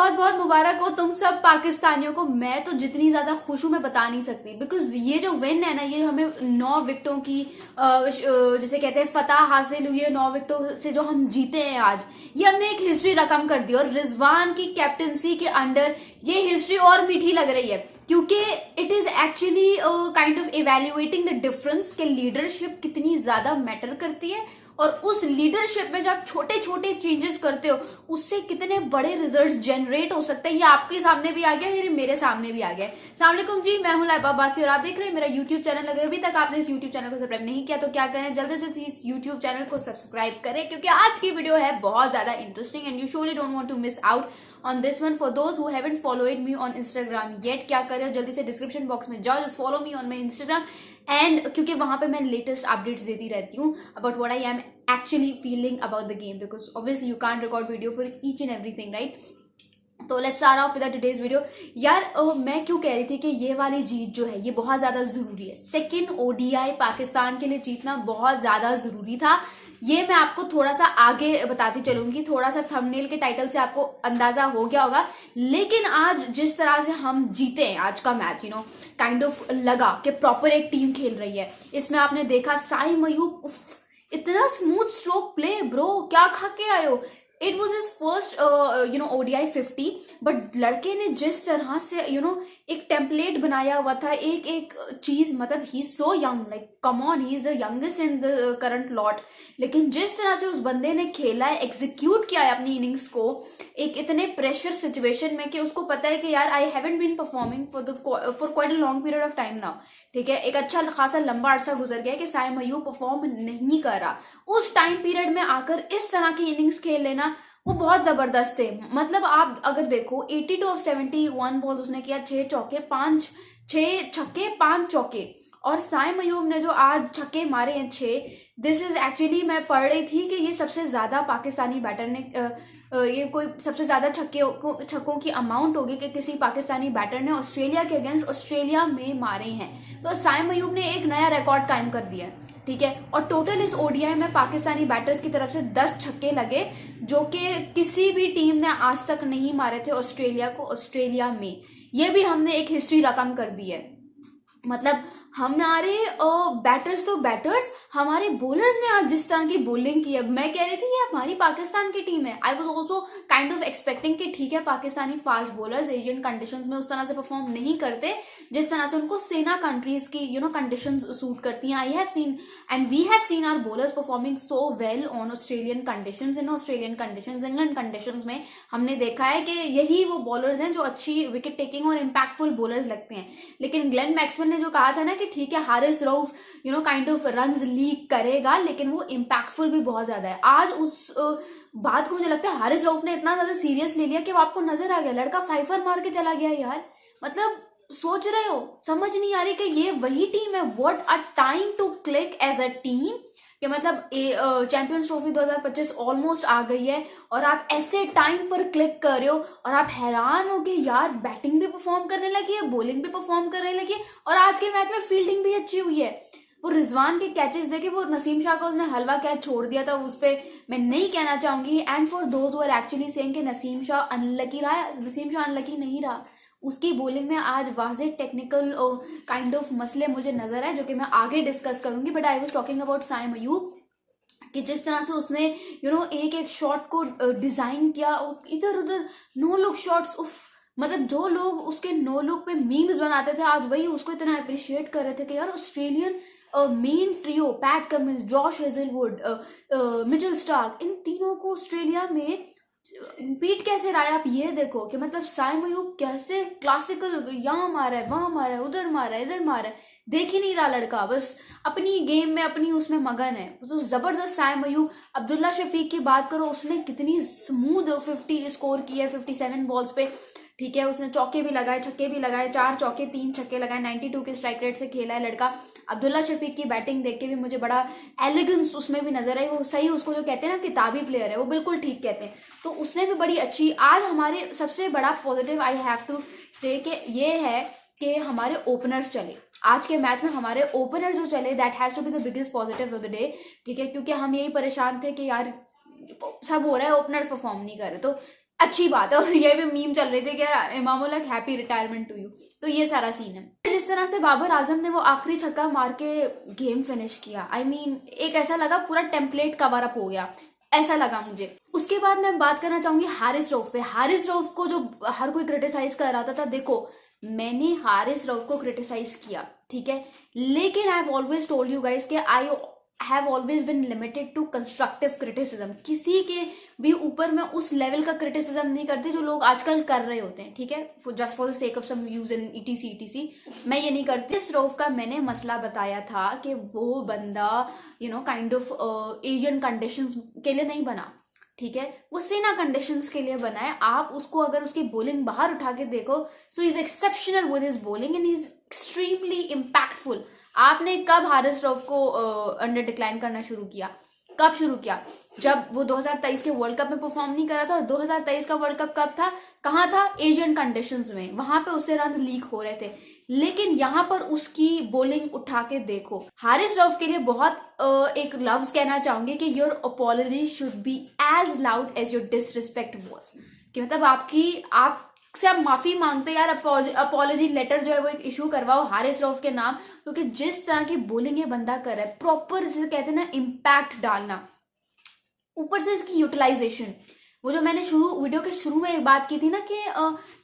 बहुत बहुत मुबारक हो तुम सब पाकिस्तानियों को। मैं तो जितनी ज्यादा खुश हूं मैं बता नहीं सकती, बिकॉज ये जो विन है ना, ये हमें 9 विकेटों की जैसे कहते हैं फतह हासिल हुई है। 9 विकेटों से जो हम जीते हैं आज, ये हमने एक हिस्ट्री रकम कर दी। और रिजवान की कैप्टनसी के अंडर ये हिस्ट्री और मीठी लग रही है, क्योंकि it is actually kind of evaluating the difference कि लीडरशिप कितनी ज्यादा मैटर करती है, और उस लीडरशिप में जब छोटे छोटे चेंजेस करते हो उससे कितने बड़े रिजल्ट जनरेट हो सकते हैं। ये आपके सामने भी आ गया, ये मेरे सामने भी आ गया। अस्सलाम वालेकुम जी, मैं हूं लाइबा अब्बासी और आप देख रहे हैं मेरा यूट्यूब चैनल। अगर अभी तक आपने इस यूट्यूब चैनल को सब्सक्राइब नहीं किया तो क्या करें, जल्दी से इस यूट्यूब चैनल को सब्सक्राइब करें, क्योंकि आज की वीडियो है बहुत ज्यादा interesting and you surely don't want to miss out on this one. For those who haven't followed me on Instagram yet, क्या करें, जल्दी से डिस्क्रिप्शन बॉक्स में जाओ, just follow me on my Instagram. And क्योंकि वहां पे मैं लेटेस्ट अपडेट्स देती रहती हूँ about what I am actually feeling about the game, because obviously you can't record video for each and everything, right? तो let's start of with today's video. यार मैं क्यों कह रही थी कि ये वाली जीत जो है ये बहुत ज्यादा जरूरी है। सेकंड ओडीआई पाकिस्तान के लिए जीतना बहुत ज्यादा जरूरी था। ये मैं आपको थोड़ा सा आगे बताती चलूंगी, थोड़ा सा थंबनेल के टाइटल से आपको अंदाजा हो गया होगा। लेकिन आज जिस तरह से हम जीते हैं आज का match, you know kind of लगा कि प्रॉपर एक टीम खेल रही है। इसमें आपने देखा साई मयूब, इतना स्मूथ स्ट्रोक प्ले ब्रो, क्या खा के आए हो। It was his first ODI 50, but लड़के ने जिस तरह से एक टेम्पलेट बनाया हुआ था, एक एक चीज, मतलब he so young, like come on, he is the youngest in the current lot. लेकिन जिस तरह से उस बंदे ने खेला है, एग्जीक्यूट किया है अपनी इनिंग्स को एक इतने प्रेशर सिचुएशन में, कि उसको पता है कि यार I haven't been performing for quite a long period of time now. ठीक है, एक अच्छा खासा लंबा अरसा गुजर गया कि साई मयूब परफॉर्म नहीं कर रहा। उस टाइम पीरियड में आकर इस तरह की इनिंग्स खेल लेना वो बहुत जबरदस्त है। मतलब आप अगर देखो 82 ऑफ 71 बॉल उसने किया, 6 छक्के 5 चौके। और साई मयूब ने जो आज छक्के मारे हैं 6, दिस इज एक्चुअली, मैं पढ़ रही थी कि ये सबसे ज्यादा पाकिस्तानी बैटर ने ये कोई सबसे ज्यादा छक्कों की अमाउंट होगी कि किसी पाकिस्तानी बैटर ने ऑस्ट्रेलिया के अगेंस्ट ऑस्ट्रेलिया में मारे हैं। तो साई मयूब ने एक नया रिकॉर्ड कायम कर दिया, ठीक है। और टोटल इस ओडीआई में पाकिस्तानी बैटर्स की तरफ से 10 छक्के लगे, जो कि किसी भी टीम ने आज तक नहीं मारे थे ऑस्ट्रेलिया को ऑस्ट्रेलिया में। ये भी हमने एक हिस्ट्री रकम कर दी है। मतलब हमारे बैटर्स तो बैटर्स, हमारे बॉलर्स ने आज जिस तरह की बॉलिंग की है, मैं कह रही थी ये हमारी पाकिस्तान की टीम है। I was also kind of expecting कि ठीक है, Pakistani fast bowlers Asian conditions में उस तरह से परफॉर्म नहीं करते जिस तरह से उनको सेना कंट्रीज की कंडीशंस सूट करती हैं। I have seen and we have seen our bowlers performing so well on Australian conditions. In Australian conditions, England conditions में हमने देखा है कि यही वो बॉलर्स हैं जो अच्छी विकेट टेकिंग और इम्पैक्टफुल बॉलर्स लगते हैं। लेकिन ग्लेन मैक्सवेल ने जो कहा था ना कि ठीक है, Haris Rauf kind of runs leak करेगा, लेकिन वो इम्पैक्टफुल भी बहुत ज्यादा है। आज उस बात को मुझे लगता है हारिस रऊफ ने इतना ज्यादा सीरियस ले लिया कि वो आपको नजर आ गया, लड़का 5 मार के चला गया यार। मतलब सोच रहे हो, समझ नहीं आ रही कि ये वही टीम है। What a time to click as a team, कि मतलब चैंपियंस ट्रॉफी 2025 ऑलमोस्ट आ गई है और आप ऐसे टाइम पर क्लिक कर रहे हो, और आप हैरान हो कि यार बैटिंग भी परफॉर्म करने लगी है, बॉलिंग भी परफॉर्म करने लगी है, और आज के मैच में फील्डिंग भी अच्छी हुई है। वो रिजवान के कैचेस देखे, वो नसीम शाह का उसने हलवा कैच छोड़ दिया था, उस पर मैं नहीं कहना चाहूंगी। And for those who are actually saying कि नसीम शाह अनलकी रहा, नसीम शाह अनलकी नहीं रहा। उसकी बॉलिंग में आज वाज़ेह टेक्निकल काइंड ऑफ मसले मुझे नजर आए, जो कि मैं आगे डिस्कस करूंगी। But I was talking about Saim Ayub, कि जिस तरह से उसने एक एक शॉट को डिजाइन किया, इधर उधर नो लुक शॉट्स, उफ। मतलब जो लोग उसके नो लुक पे मीम्स बनाते थे, आज वही उसको इतना अप्रिशिएट कर रहे थे कि यार Australian main trio, Pat Cummins, Josh Hazlewood, Mitchell Starc, इन तीनों को ऑस्ट्रेलिया में बीट कैसे रहा है। आप ये देखो कि मतलब साई मयूब कैसे क्लासिकल, यहाँ मारा है, वहां मारा है, उधर मारा है, इधर मारा है, देख ही नहीं रहा लड़का, बस अपनी गेम में अपनी उसमें मगन है। तो जबरदस्त साई मयूब। अब्दुल्ला शफीक की बात करो, उसने कितनी स्मूथ 50 स्कोर की है 57 बॉल्स पे, ठीक है। उसने चौके भी लगाए, छक्के भी लगाए, 4 चौके 3 छक्के लगाए, 92 के स्ट्राइक रेट से खेला है लड़का। अब्दुल्ला शफीक की बैटिंग देख के भी मुझे बड़ा एलिगेंस उसमें भी नजर आई। वो सही, उसको जो कहते हैं ना किताबी प्लेयर है, वो बिल्कुल ठीक कहते हैं। तो उसने भी बड़ी अच्छी, आज हमारे सबसे बड़ा पॉजिटिव आई हैव टू से कि ये है कि हमारे ओपनर्स चले आज के मैच में, हमारे ओपनर जो चले, that has to be the biggest positive of the day, ठीक है। क्योंकि हम यही परेशान थे कि यार सब हो रहा है, ओपनर्स परफॉर्म नहीं कर रहे। तो अच्छी बात है। और ये भी मीम चल रही थी कि Imamul Haq happy retirement to you. तो ये सारा सीन है। जिस तरह से बाबर आजम ने वो आखिरी छक्का मार के गेम फिनिश किया, आई मीन एक ऐसा लगा पूरा टेम्पलेट कवर अप हो गया, ऐसा लगा मुझे। उसके बाद मैं बात करना चाहूंगी हारिस रऊफ पे। हारिस रऊफ को जो हर कोई क्रिटिसाइज कर रहा था, देखो मैंने हारिस रऊफ को क्रिटिसाइज किया, ठीक है, लेकिन I have always told you guys कि I have always been limited to constructive criticism. किसी के भी ऊपर मैं उस लेवल का क्रिटिसिज्म नहीं करती जो लोग आजकल कर रहे होते हैं, ठीक है, just for the sake of some views in etc मैं ये नहीं करती। इस रऊफ का मैंने मसला बताया था कि वो बंदा काइंड ऑफ एशियन कंडीशंस के लिए नहीं बना, ठीक है, वो सेना कंडीशंस के लिए बना है। आप उसको अगर उसकी बॉलिंग बाहर उठा के देखो, so is exceptional with his bowling and is extremely impactful. आपने कब हारिस रऊफ को अंडर डिक्लाइन करना शुरू किया? कब शुरू किया? जब वो 2023 के वर्ल्ड कप में परफॉर्म नहीं करा था। और 2023 का वर्ल्ड कप कब था, कहाँ था? एशियन कंडीशंस में, वहां पे उससे रन लीक हो रहे थे। लेकिन यहाँ पर उसकी बॉलिंग उठा के देखो। हारिस रऊफ के लिए बहुत एक लफ्ज कहना चाहूंगी कि your apology should be as loud as your disrespect was. कि मतलब आपसे आप माफी मांगते यार, अपॉलॉजी लेटर जो है वो एक इशू करवाओ हारिस रऊफ के नाम, क्योंकि जिस तरह की बॉलिंग ये बंदा कर रहा है, प्रॉपर जिसे कहते हैं ना इम्पैक्ट डालना, ऊपर से इसकी यूटिलाइजेशन, वो जो मैंने वीडियो के शुरू में एक बात की थी ना कि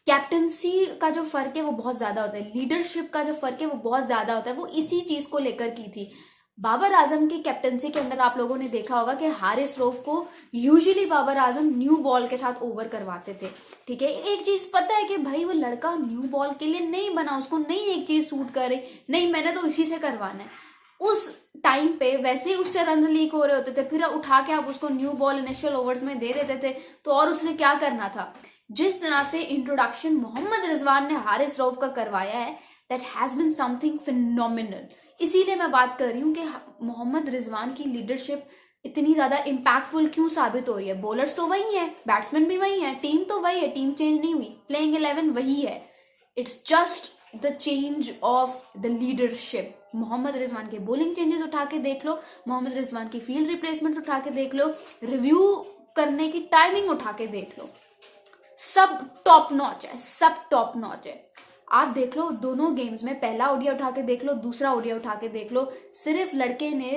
कैप्टनसी का जो फर्क है वो बहुत ज्यादा होता है, लीडरशिप का जो फर्क है वो बहुत ज्यादा होता है, वो इसी चीज को लेकर की थी। बाबर आजम की कैप्टनसी के अंदर आप लोगों ने देखा होगा कि हारिस रऊफ को usually Babar Azam new ball के साथ ओवर करवाते थे, ठीक है। एक चीज पता है कि भाई वो लड़का न्यू बॉल के लिए नहीं बना, उसको नहीं एक चीज सूट करे, नहीं मैंने तो इसी से करवाना है। उस टाइम पे वैसे ही उससे रन लीक हो रहे होते थे, फिर उठा के आप उसको न्यू बॉल इनिशियल ओवर्स में दे देते थे, तो और उसने क्या करना था। जिस तरह से इंट्रोडक्शन मोहम्मद रिजवान ने हारिस रऊफ का करवाया है, that has been something phenomenal. इसीलिए मैं बात कर रही हूँ कि मोहम्मद रिजवान की लीडरशिप इतनी ज्यादा इम्पैक्टफुल क्यों साबित हो रही है। बॉलर्स तो वही है, बैट्समैन भी वही है, टीम तो वही है, टीम चेंज नहीं हुई, प्लेइंग 11 वही है। It's just the change of the leadership. Mohammad Rizwan के बॉलिंग चेंजेस उठा के देख लो, मोहम्मद रिजवान की फील्ड रिप्लेसमेंट उठा के देख लो, रिव्यू करने की टाइमिंग उठा के देख लो, सब टॉप नॉच है, सब टॉप नॉच है। आप देख लो दोनों गेम्स में, पहला ओडिया उठा के देख लो, दूसरा ओडिया उठा के देख लो, सिर्फ लड़के ने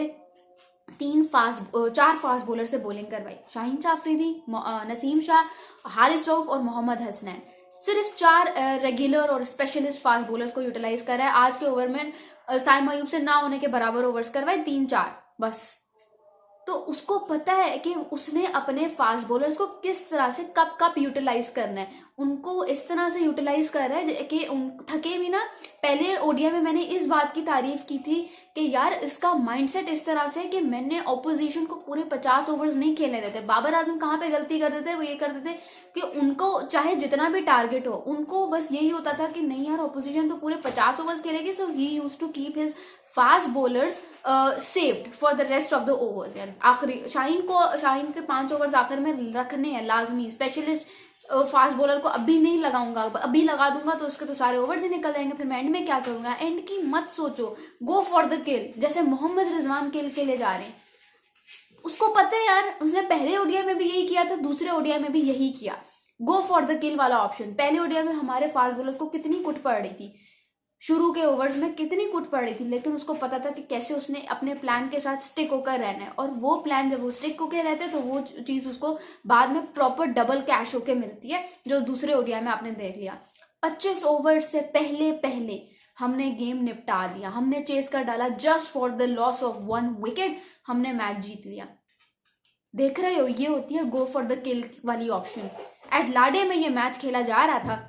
4 फास्ट बॉलर से बॉलिंग करवाई। शाहीन शाह अफरीदी, नसीम शाह, हारिस रऊफ और मोहम्मद हसनैन, सिर्फ 4 रेगुलर और स्पेशलिस्ट फास्ट बॉलर्स को यूटिलाइज कर रहा है। आज के ओवर में साइम अयूब से ना होने के बराबर ओवर्स करवाए, 3-4 बस। तो उसको पता है कि उसने अपने फास्ट बॉलर्स को किस तरह से कब कब यूटिलाइज करना है, उनको इस तरह से यूटिलाइज कर रहा है कि थके भी ना। पहले ओडिया में मैंने इस बात की तारीफ की थी कि यार इसका माइंडसेट इस तरह से कि मैंने ऑपोजिशन को पूरे 50 ओवर्स नहीं खेलने देते। बाबर आजम कहाँ पे गलती करते थे, वो ये करते थे कि उनको चाहे जितना भी टारगेट हो, उनको बस यही होता था कि नहीं यार ऑपोजिशन तो पूरे 50 ओवर्स खेलेगी, so he used to keep his fast bowlers saved for the rest of the overs. आखिरी शाहीन के 5 ओवर्स आखिर में रखने हैं लाजमी। स्पेशलिस्ट फास्ट बॉलर को अभी नहीं लगाऊंगा, अभी लगा दूंगा तो उसके तो सारे ओवर्स ही निकल जाएंगे, फिर मैं एंड में क्या करूंगा। एंड की मत सोचो, गो फॉर द किल, जैसे मोहम्मद रिजवान किल के लिए जा रहे हैं। उसको पता है यार, उसने पहले ओडिया में भी यही किया था, दूसरे ओडिया में भी यही किया, गो फॉर द किल वाला ऑप्शन। पहले ओडिया में हमारे फास्ट बॉलर्स को कितनी कुट पड़ रही थी, शुरू के ओवर्स में कितनी कुट पड़ रही थी, लेकिन उसको पता था कि कैसे उसने अपने प्लान के साथ स्टिक होकर रहना है। और वो प्लान जब वो स्टिक होकर रहते तो वो चीज उसको बाद में प्रॉपर डबल कैश होके मिलती है, जो दूसरे ओडिया में आपने देख लिया। 25 ओवर से पहले पहले हमने गेम निपटा दिया, हमने चेस कर डाला, just for the loss of 1 wicket हमने मैच जीत लिया। देख रहे हो, ये होती है गो फॉर द किल वाली ऑप्शन। एट लाडे में ये मैच खेला जा रहा था,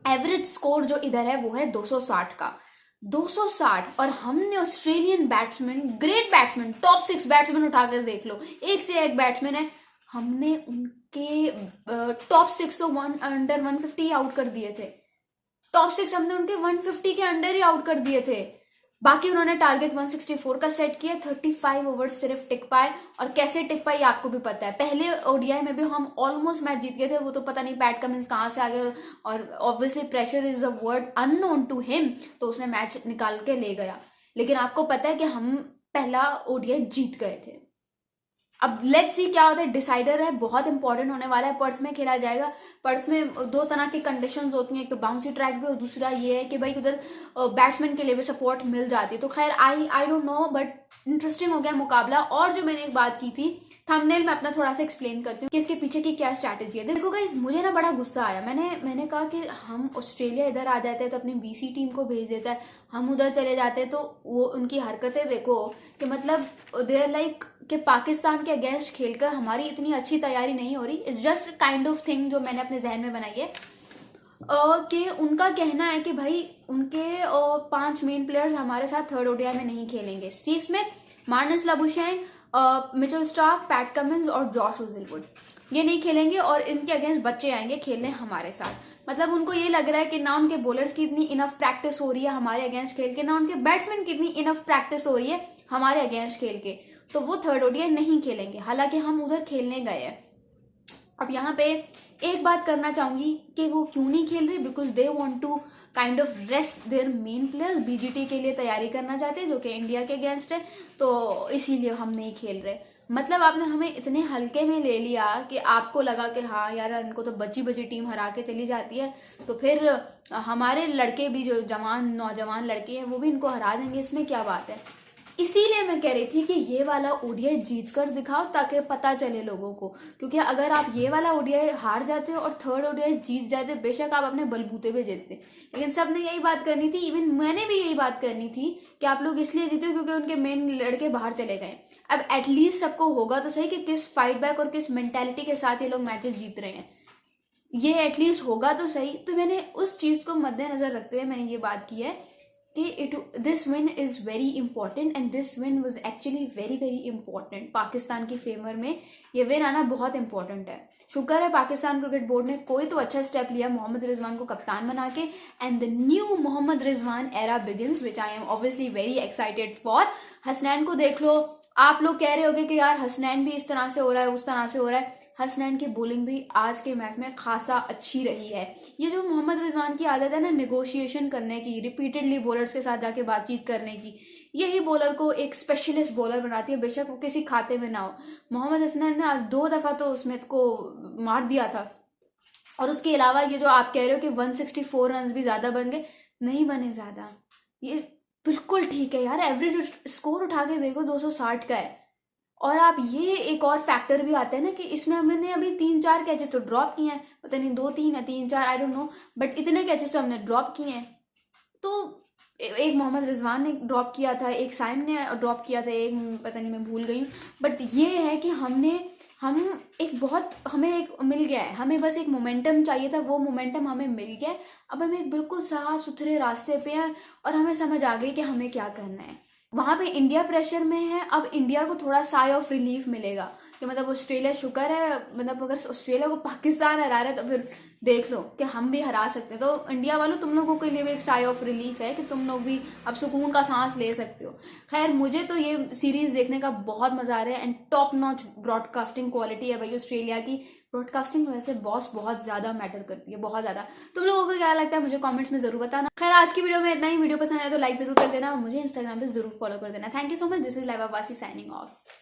एवरेज स्कोर जो इधर है वो है 260 का, 260। और हमने Australian batsman, great batsman, top 6 batsman उठा कर देख लो, एक से एक बैट्समैन है, हमने उनके टॉप 6 तो अंडर 150 आउट कर दिए थे। टॉप 6 हमने उनके 150 के अंडर ही आउट कर दिए थे। बाकी उन्होंने टारगेट 164 का सेट किया, 35 ओवर सिर्फ टिक पाए। और कैसे टिक पाए आपको भी पता है, पहले ओडीआई में भी हम ऑलमोस्ट मैच जीत गए थे, वो तो पता नहीं पैट कमिंस कहाँ से आ गए, और obviously pressure is a word unknown to him, तो उसने मैच निकाल के ले गया। लेकिन आपको पता है कि हम पहला ओडीआई जीत गए थे। अब लेट्स सी क्या होता है, डिसाइडर है, बहुत इंपॉर्टेंट होने वाला है, पर्थ में खेला जाएगा। पर्थ में दो तरह की कंडीशंस होती हैं, एक तो बाउंसी ट्रैक भी और दूसरा ये है कि भाई उधर बैट्समैन के लिए भी सपोर्ट मिल जाती है। तो खैर I don't know, but interesting हो गया मुकाबला। और जो मैंने एक बात की थी, थंबनेल में अपना थोड़ा सा एक्सप्लेन करती हूँ कि इसके पीछे की क्या स्ट्रैटेजी है। देखो गाइस, मुझे ना बड़ा गुस्सा आया। मैंने कहा कि हम ऑस्ट्रेलिया इधर आ जाते हैं तो अपनी बीसी टीम को भेज देता है, हम उधर चले जाते हैं तो वो उनकी हरकतें देखो कि मतलब दे आर लाइक कि पाकिस्तान के अगेंस्ट खेलकर हमारी इतनी अच्छी तैयारी नहीं हो रही। It's just kind of thing जो मैंने अपने जहन में बनाई है कि उनका कहना है कि भाई उनके 5 मेन प्लेयर्स हमारे साथ थर्ड ओडीआई में नहीं खेलेंगे। Steve Smith, Marnus Labuschagne, Mitchell Starc, PAT Cummins और जॉश ओजिलवुड ये नहीं खेलेंगे और इनके अगेंस्ट बच्चे आएंगे खेलने हमारे साथ। मतलब उनको ये लग रहा है कि ना उनके बॉलर्स की इतनी इनफ प्रैक्टिस हो रही है हमारे अगेंस्ट खेल के, ना उनके बैट्समैन की इतनी इनफ प्रैक्टिस हो रही है हमारे अगेंस्ट खेल के, तो वो थर्ड ओडीआई नहीं खेलेंगे। हालांकि हम उधर खेलने गए हैं। अब यहाँ पे एक बात करना चाहूंगी कि वो क्यों नहीं खेल रहे, because they want to kind of rest their main players. BGT के लिए तैयारी करना चाहते हैं जो कि इंडिया के अगेंस्ट है, तो इसीलिए हम नहीं खेल रहे। मतलब आपने हमें इतने हल्के में ले लिया कि आपको लगा कि हाँ यार इनको तो बची बची टीम हरा के चली जाती है, तो फिर हमारे लड़के भी जो नौजवान लड़के हैं वो भी इनको हरा देंगे, इसमें क्या बात है। इसीलिए मैं कह रही थी कि ये वाला ओडीआई जीत कर दिखाओ ताकि पता चले लोगों को, क्योंकि अगर आप ये वाला ओडीआई हार जाते हो और थर्ड ओडीआई जीत जाते, बेशक आप अपने बलबूते पे जीतते, लेकिन सबने यही बात करनी थी, इवन मैंने भी यही बात करनी थी कि आप लोग इसलिए जीते क्योंकि उनके मेन लड़के बाहर चले गए। अब एटलीस्ट सबको होगा तो सही कि किस फाइट बैक और किस मेंटेलिटी के साथ ये लोग मैचेस जीत रहे हैं, ये एटलीस्ट होगा तो सही। तो मैंने उस चीज को मद्देनजर रखते हुए मैंने ये बात की है कि this win is very important and this win was actually very very important. Pakistan की फेवर में ये विन आना बहुत इंपॉर्टेंट है। शुक्र है पाकिस्तान क्रिकेट बोर्ड ने कोई तो अच्छा स्टेप लिया मोहम्मद रिजवान को कप्तान बना के, and the new Mohammad Rizwan era begins which I am obviously very excited for. Hasnain को देख लो, आप लोग कह रहे होगे कि यार हसनैन भी इस तरह से हो रहा है उस तरह से हो रहा है, हसनैन की बॉलिंग भी आज के मैच में खासा अच्छी रही है। ये जो मोहम्मद रिजवान की आदत है ना नेगोशिएशन करने की, रिपीटेडली बॉलर्स के साथ जाके बातचीत करने की, यही बॉलर को एक स्पेशलिस्ट बॉलर बनाती है, बेशक वो किसी खाते में ना हो। मोहम्मद हसनैन ने आज 2 दफा तो स्मिथ को मार दिया था, और उसके अलावा ये जो आप कह रहे हो कि 164 रन भी ज्यादा बन गए, नहीं बने ज्यादा, ये बिल्कुल ठीक है यार। एवरेज स्कोर उठा के देखो 260 का है। और आप ये एक और फैक्टर भी आता है ना कि इसमें हमने अभी 3-4 कैचेस तो ड्रॉप किए हैं, पता नहीं 2-3 या 3-4 आई डोंट नो, बट इतने कैचेस तो हमने ड्रॉप किए हैं। तो एक मोहम्मद रिजवान ने ड्रॉप किया था, एक साइम ने ड्रॉप किया था, एक पता नहीं मैं भूल गई हूँ, बट ये है कि हमें एक मिल गया है, हमें बस एक मोमेंटम चाहिए था, वो मोमेंटम हमें मिल गया। अब हम एक बिल्कुल साफ सुथरे रास्ते पे हैं और हमें समझ आ गई कि हमें क्या करना है। वहां पे इंडिया प्रेशर में है, अब इंडिया को थोड़ा साई ऑफ रिलीफ मिलेगा कि मतलब ऑस्ट्रेलिया शुक्र है, मतलब अगर ऑस्ट्रेलिया को पाकिस्तान हरा रहा है तो फिर देख लो कि हम भी हरा सकते हैं। तो इंडिया वालों तुम लोगों के लिए भी एक साई ऑफ रिलीफ है कि तुम लोग भी अब सुकून का सांस ले सकते हो। खैर मुझे तो ये सीरीज देखने का बहुत मजा आ रहा है, and top notch broadcasting quality है भाई ऑस्ट्रेलिया की। ब्रॉडकास्टिंग वैसे बॉस बहुत ज्यादा मैटर करती है, बहुत ज्यादा। तुम लोगों को क्या लगता है मुझे कमेंट्स में जरूर बताना। खैर आज की वीडियो में इतना ही। वीडियो पसंद आए तो लाइक जरूर कर देना और मुझे इंस्टाग्राम पे जरूर फॉलो कर देना। Thank you so much. This is लाइवा वासी साइनिंग ऑफ।